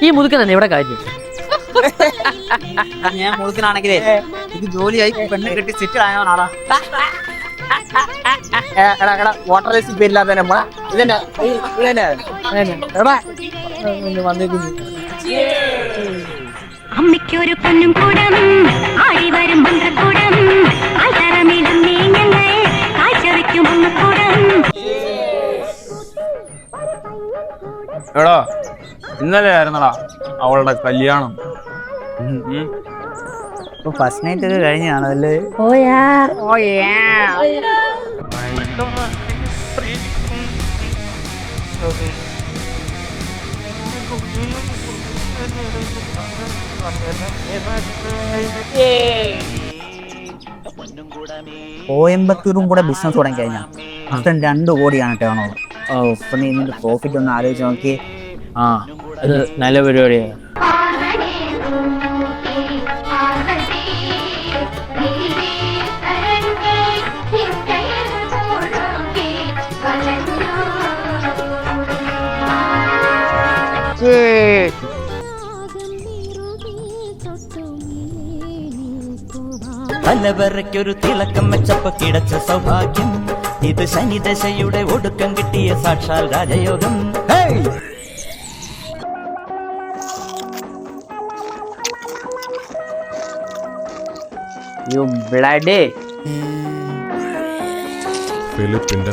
ഈ മുതുക്കൻ തന്നെ ഇവിടെ കാര്യം. ഞാൻ മുഴുക്കനാണെങ്കിലേ ഇത് ജോലിയായി പെണ്ണ് കെട്ടി സെറ്റ് ആയവനാടാ. വാട്ടർ ലൈസ് പേരില്ലാതെ അമ്മയ്ക്കൊരു പൊന്നും കൂടം ആടി വരും മന്ത്രക്കൂടം ആചാരമിടും നീങ്ങങ്ങൾ കാഴ്ചവെക്കും അമ്മക്കൂടം. എടാ ഇന്നലെ ആയിരുന്നടാ അവളുടെ കല്യാണം. ഫസ്റ്റ് നൈറ്റ് ഒക്കെ കഴിഞ്ഞാണല്ലേ? കോയമ്പത്തൂരും കൂടെ ബിസിനസ് തുടങ്ങി കഴിഞ്ഞാൽ മൊത്തം 2 കോടിയാണ് ടേൺ ഓവർ. ഇപ്പൊ നീ ഇതിന്റെ പ്രോഫിറ്റ് ഒന്ന് ആലോചിച്ച് നോക്കി. ആ അത് നല്ല പരിപാടിയാണ്. പലവരയ്ക്കൊരു തിളക്കം വെച്ചപ്പോ കിടച്ച സൗഭാഗ്യം ഇത് ശനിദശയുടെ ഒടുക്കം കിട്ടിയ സാക്ഷാൽ രാജയോഗം. You bloody ഫിലിപ്പിന്റെ